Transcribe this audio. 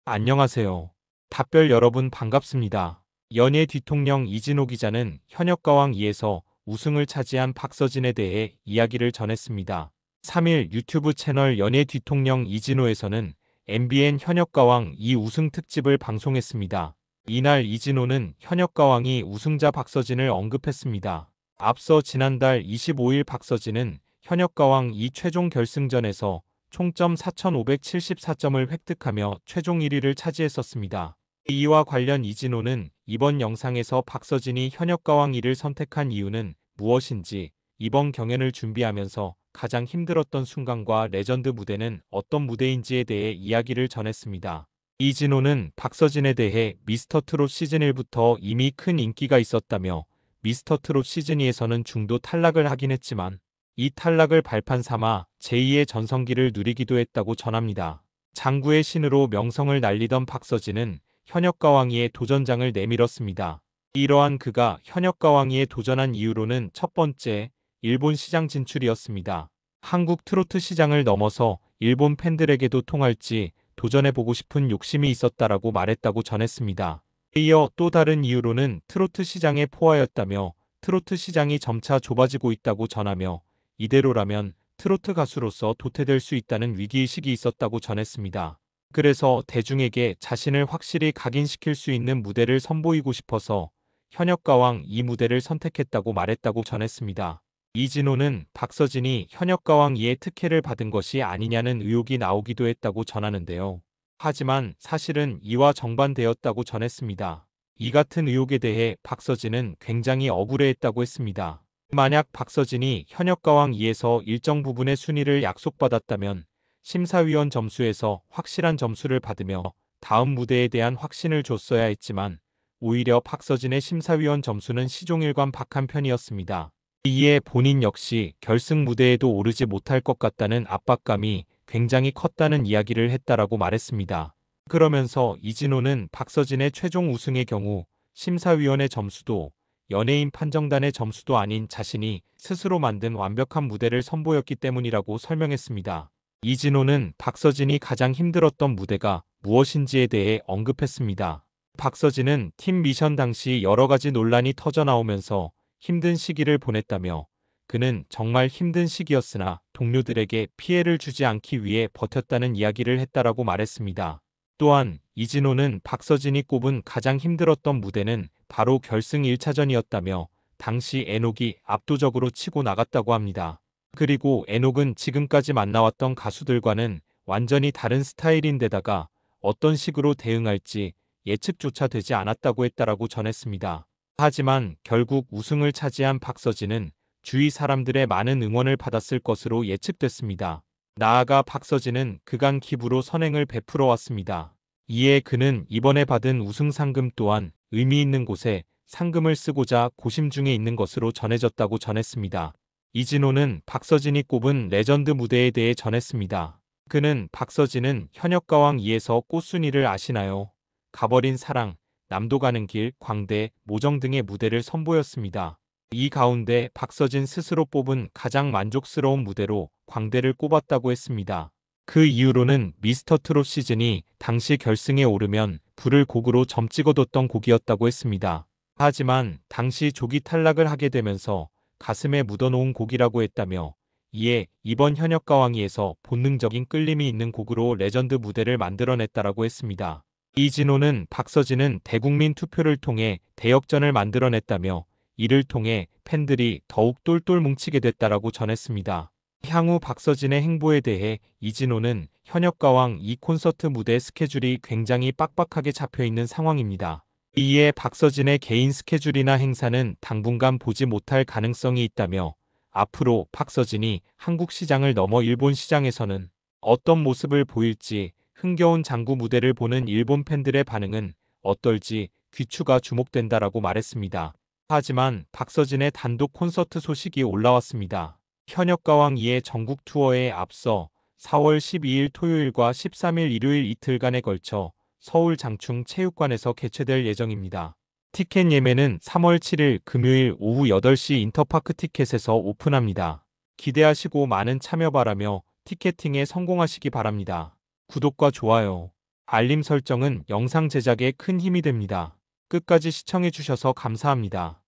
안녕하세요. 답별 여러분 반갑습니다. 연예 뒤통령 이진호 기자는 현역가왕 2에서 우승을 차지한 박서진에 대해 이야기를 전했습니다. 3일 유튜브 채널 연예 뒤통령 이진호에서는 MBN 현역가왕 2 우승 특집을 방송했습니다. 이날 이진호는 현역가왕이 우승자 박서진을 언급했습니다. 앞서 지난달 25일 박서진은 현역가왕 2 최종 결승전에서 총점 4,574점을 획득하며 최종 1위를 차지했었습니다. 이와 관련 이진호는 이번 영상에서 박서진이 현역가왕 2를 선택한 이유는 무엇인지, 이번 경연을 준비하면서 가장 힘들었던 순간과 레전드 무대는 어떤 무대인지에 대해 이야기를 전했습니다. 이진호는 박서진에 대해 미스터트롯 시즌1부터 이미 큰 인기가 있었다며 미스터트롯 시즌2에서는 중도 탈락을 하긴 했지만 이 탈락을 발판 삼아 제2의 전성기를 누리기도 했다고 전합니다. 장구의 신으로 명성을 날리던 박서진은 현역가왕위에 도전장을 내밀었습니다. 이러한 그가 현역가왕위에 도전한 이유로는 첫 번째, 일본 시장 진출이었습니다. 한국 트로트 시장을 넘어서 일본 팬들에게도 통할지 도전해보고 싶은 욕심이 있었다라고 말했다고 전했습니다. 이어 또 다른 이유로는 트로트 시장의 포화였다며 트로트 시장이 점차 좁아지고 있다고 전하며 이대로라면 트로트 가수로서 도태될 수 있다는 위기의식이 있었다고 전했습니다. 그래서 대중에게 자신을 확실히 각인시킬 수 있는 무대를 선보이고 싶어서 현역가왕 이 무대를 선택했다고 말했다고 전했습니다. 이진호는 박서진이 현역가왕 2의 특혜를 받은 것이 아니냐는 의혹이 나오기도 했다고 전하는데요. 하지만 사실은 이와 정반대였다고 전했습니다. 이 같은 의혹에 대해 박서진은 굉장히 억울해했다고 했습니다. 만약 박서진이 현역가왕 2에서 일정 부분의 순위를 약속받았다면 심사위원 점수에서 확실한 점수를 받으며 다음 무대에 대한 확신을 줬어야 했지만 오히려 박서진의 심사위원 점수는 시종일관 박한 편이었습니다. 이에 본인 역시 결승 무대에도 오르지 못할 것 같다는 압박감이 굉장히 컸다는 이야기를 했다라고 말했습니다. 그러면서 이진호는 박서진의 최종 우승의 경우 심사위원의 점수도 연예인 판정단의 점수도 아닌 자신이 스스로 만든 완벽한 무대를 선보였기 때문이라고 설명했습니다. 이진호는 박서진이 가장 힘들었던 무대가 무엇인지에 대해 언급했습니다. 박서진은 팀 미션 당시 여러 가지 논란이 터져나오면서 힘든 시기를 보냈다며 그는 정말 힘든 시기였으나 동료들에게 피해를 주지 않기 위해 버텼다는 이야기를 했다라고 말했습니다. 또한 이진호는 박서진이 꼽은 가장 힘들었던 무대는 바로 결승 1차전이었다며 당시 에녹이 압도적으로 치고 나갔다고 합니다. 그리고 에녹은 지금까지 만나왔던 가수들과는 완전히 다른 스타일인데다가 어떤 식으로 대응할지 예측조차 되지 않았다고 했다라고 전했습니다. 하지만 결국 우승을 차지한 박서진은 주위 사람들의 많은 응원을 받았을 것으로 예측됐습니다. 나아가 박서진은 그간 기부로 선행을 베풀어 왔습니다. 이에 그는 이번에 받은 우승 상금 또한 의미 있는 곳에 상금을 쓰고자 고심 중에 있는 것으로 전해졌다고 전했습니다. 이진호는 박서진이 꼽은 레전드 무대에 대해 전했습니다. 그는 박서진은 현역가왕 2에서 꽃순이를 아시나요? 가버린 사랑, 남도 가는 길, 광대, 모정 등의 무대를 선보였습니다. 이 가운데 박서진 스스로 뽑은 가장 만족스러운 무대로 광대를 꼽았다고 했습니다. 그 이유로는 미스터트롯 시즌이 당시 결승에 오르면 불을 곡으로 점 찍어뒀던 곡이었다고 했습니다. 하지만 당시 조기 탈락을 하게 되면서 가슴에 묻어놓은 곡이라고 했다며 이에 이번 현역가왕위에서 본능적인 끌림이 있는 곡으로 레전드 무대를 만들어냈다라고 했습니다. 이진호는 박서진은 대국민 투표를 통해 대역전을 만들어냈다며 이를 통해 팬들이 더욱 똘똘 뭉치게 됐다라고 전했습니다. 향후 박서진의 행보에 대해 이진호는 현역가왕 2 콘서트 무대 스케줄이 굉장히 빡빡하게 잡혀있는 상황입니다. 이에 박서진의 개인 스케줄이나 행사는 당분간 보지 못할 가능성이 있다며 앞으로 박서진이 한국 시장을 넘어 일본 시장에서는 어떤 모습을 보일지 흥겨운 장구 무대를 보는 일본 팬들의 반응은 어떨지 귀추가 주목된다라고 말했습니다. 하지만 박서진의 단독 콘서트 소식이 올라왔습니다. 현역가왕 2의 전국 투어에 앞서 4월 12일 토요일과 13일 일요일 이틀간에 걸쳐 서울 장충 체육관에서 개최될 예정입니다. 티켓 예매는 3월 7일 금요일 오후 8시 인터파크 티켓에서 오픈합니다. 기대하시고 많은 참여 바라며 티켓팅에 성공하시기 바랍니다. 구독과 좋아요 알림 설정은 영상 제작에 큰 힘이 됩니다. 끝까지 시청해주셔서 감사합니다.